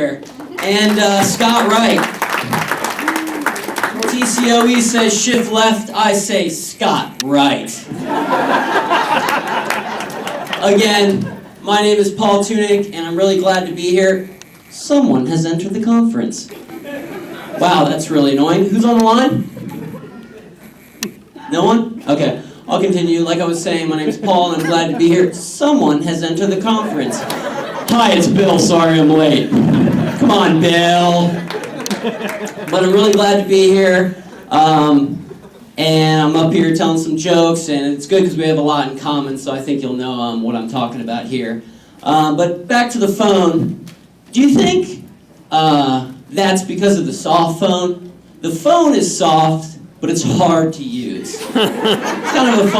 And Scott Wright. TCOE says shift left, I say Scott right. Again, my name is Paul Tunick, and I'm really glad to be here. Someone has entered the conference. Wow, that's really annoying. Who's on the line? No one? Okay, I'll continue. Like I was saying, my name is Paul, and I'm glad to be here. Someone has entered the conference. Hi, it's Bill. Sorry I'm late. Come on, Bill. But I'm really glad to be here. And I'm up here telling some jokes, and it's good because we have a lot in common, so I think you'll know what I'm talking about here. But back to the phone. Do you think that's because of the soft phone? The phone is soft, but it's hard to use. It's kind of a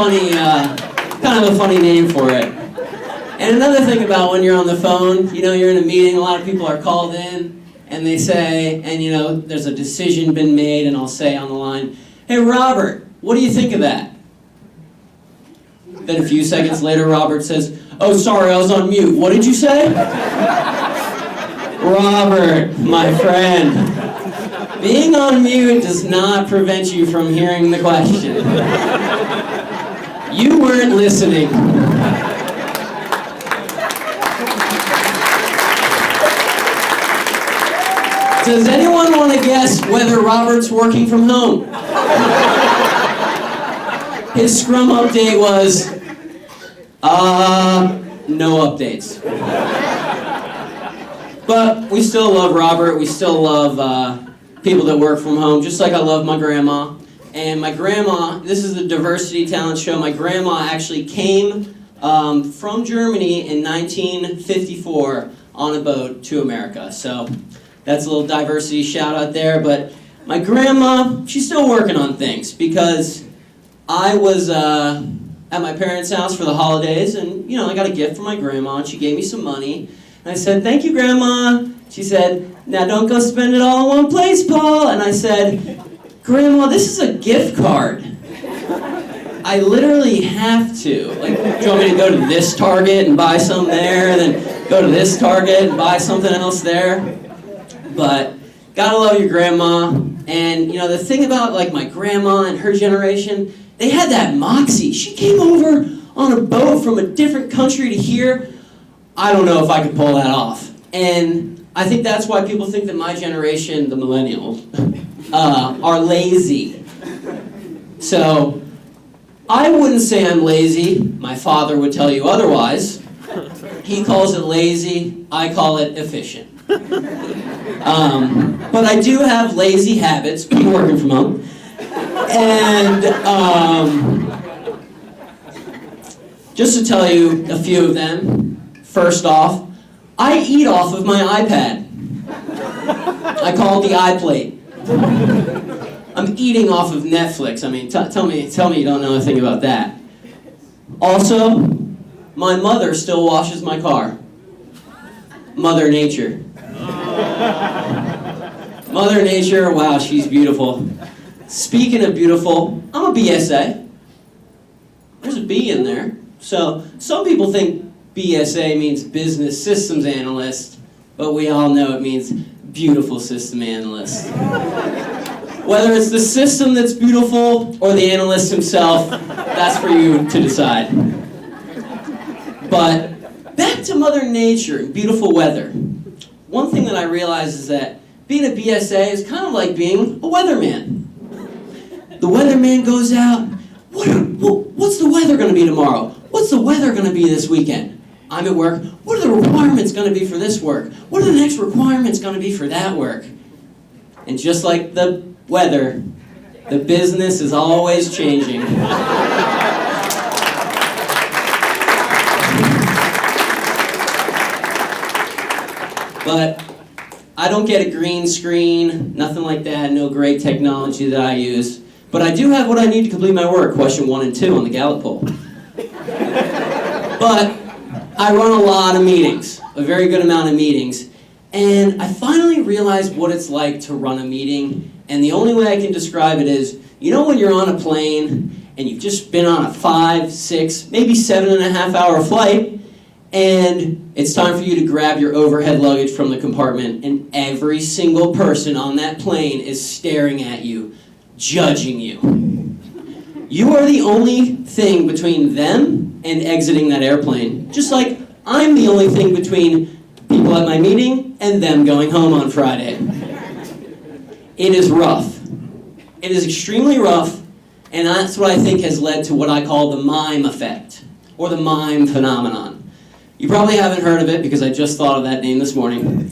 funny name for it. And another thing about when you're on the phone, you know, you're in a meeting, a lot of people are called in, and they say, and you know, there's a decision been made, and I'll say on the line, "Hey Robert, what do you think of that?" Then a few seconds later, Robert says, "Oh, sorry, I was on mute. What did you say?" Robert, my friend, being on mute does not prevent you from hearing the question. You weren't listening. Does anyone want to guess whether Robert's working from home? His Scrum update was, no updates. But we still love Robert. We still love people that work from home, just like I love my grandma. And my grandma, this is the Diversity Talent Show, my grandma actually came from Germany in 1954 on a boat to America. So that's a little diversity shout out there. But my grandma, she's still working on things because I was at my parents' house for the holidays, and you know, I got a gift from my grandma, and she gave me some money. And I said, "Thank you, Grandma." She said, "Now don't go spend it all in one place, Paul." And I said, "Grandma, this is a gift card. I literally have to. Like, do you want me to go to this Target and buy some there, and then go to this Target and buy something else there?" But gotta love your grandma. And you know, the thing about like my grandma and her generation, they had that moxie. She came over on a boat from a different country to here. I don't know if I could pull that off. And I think that's why people think that my generation, the millennials, are lazy. So I wouldn't say I'm lazy. My father would tell you otherwise. He calls it lazy. I call it efficient. But I do have lazy habits, working from home. And just to tell you a few of them, first off, I eat off of my iPad. I call it the iPlate. I'm eating off of Netflix. I mean, tell me you don't know anything about that. Also, my mother still washes my car. Mother Nature. Mother Nature, wow, she's beautiful. Speaking of beautiful, I'm a BSA. There's a B in there. So some people think BSA means Business Systems Analyst, but we all know it means Beautiful System Analyst. Whether it's the system that's beautiful or the analyst himself, that's for you to decide. But back to Mother Nature and beautiful weather. One thing that I realized is that being a BSA is kind of like being a weatherman. The weatherman goes out, what's the weather going to be tomorrow? What's the weather going to be this weekend? I'm at work. What are the requirements going to be for this work? What are the next requirements going to be for that work? And just like the weather, the business is always changing. But I don't get a green screen, nothing like that, no great technology that I use. But I do have what I need to complete my work, question 1 and 2 on the Gallup poll. But I run a lot of meetings, a very good amount of meetings, and I finally realized what it's like to run a meeting, and the only way I can describe it is, you know when you're on a plane, and you've just been on a 5, 6, maybe 7.5 hour flight, and it's time for you to grab your overhead luggage from the compartment, and every single person on that plane is staring at you, judging you. You are the only thing between them and exiting that airplane, just like I'm the only thing between people at my meeting and them going home on Friday. It is rough. It is extremely rough, and that's what I think has led to what I call the mime effect, or the mime phenomenon. You probably haven't heard of it because I just thought of that name this morning.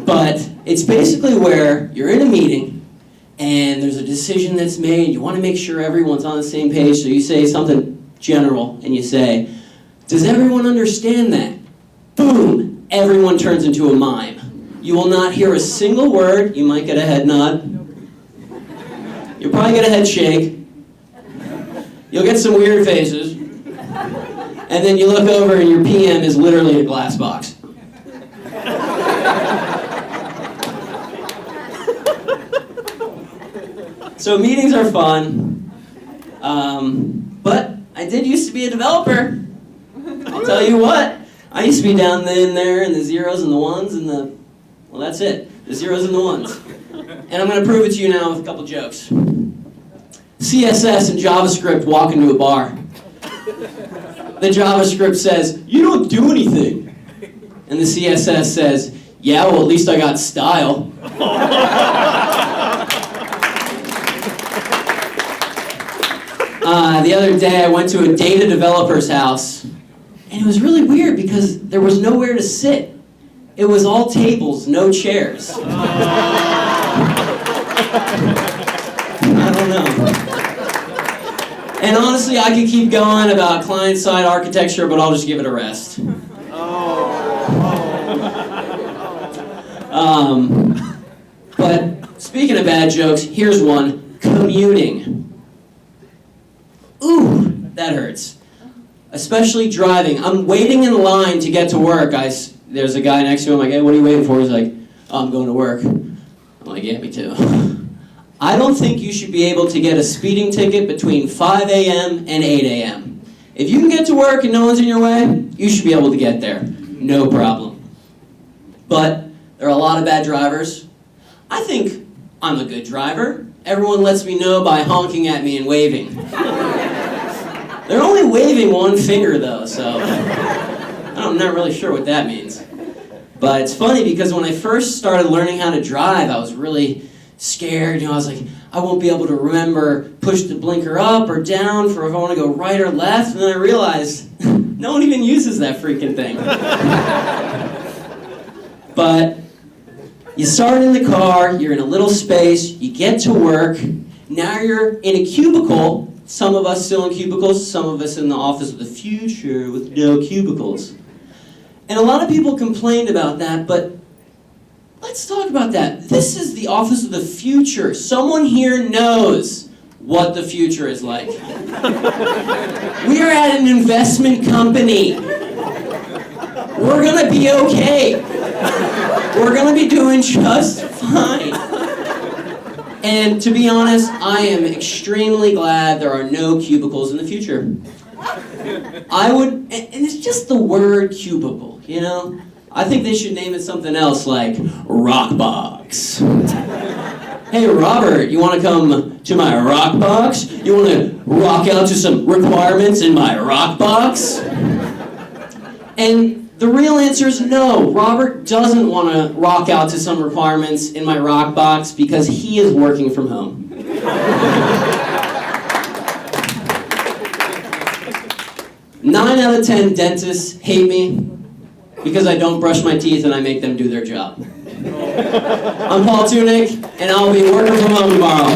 But it's basically where you're in a meeting and there's a decision that's made. You want to make sure everyone's on the same page, so you say something general and you say, "Does everyone understand that?" Boom! Everyone turns into a mime. You will not hear a single word. You might get a head nod. You'll probably get a head shake. You'll get some weird faces. And then you look over and your PM is literally a glass box. So meetings are fun, but I did used to be a developer. I'll tell you what, I used to be down in there in the zeros and the ones and well, that's it, the zeros and the ones. And I'm going to prove it to you now with a couple jokes. CSS and JavaScript walk into a bar. The JavaScript says, "You don't do anything." And the CSS says, "Yeah, well, at least I got style." The other day, I went to a data developer's house, and it was really weird because there was nowhere to sit. It was all tables, no chairs. I don't know. And honestly, I could keep going about client-side architecture, but I'll just give it a rest. But speaking of bad jokes, here's one. Commuting. Ooh, that hurts. Especially driving. I'm waiting in line to get to work. There's a guy next to me. I'm like, "Hey, what are you waiting for?" He's like, "Oh, I'm going to work." I'm like, "Yeah, me too." I don't think you should be able to get a speeding ticket between 5 a.m. and 8 a.m. If you can get to work and no one's in your way, you should be able to get there. No problem. But there are a lot of bad drivers. I think I'm a good driver. Everyone lets me know by honking at me and waving. They're only waving one finger though, so I'm not really sure what that means. But it's funny because when I first started learning how to drive, I was really scared. I was like, I won't be able to remember push the blinker up or down for if I want to go right or left. And then I realized no one even uses that freaking thing. But you start in the car, you're in a little space, you get to work, now you're in a cubicle. Some of us still in cubicles, some of us in the office of the future with no cubicles. And a lot of people complained about that, but let's talk about that. This is the office of the future. Someone here knows what the future is like. We are at an investment company. We're gonna be okay. We're gonna be doing just fine. And to be honest, I am extremely glad there are no cubicles in the future. And it's just the word cubicle, you know? I think they should name it something else like rock box. Hey Robert, you want to come to my rock box? You want to rock out to some requirements in my rock box? And the real answer is no. Robert doesn't want to rock out to some requirements in my rock box because he is working from home. 9 out of 10 dentists hate me because I don't brush my teeth and I make them do their job. I'm Tunick, and I'll be working from home tomorrow.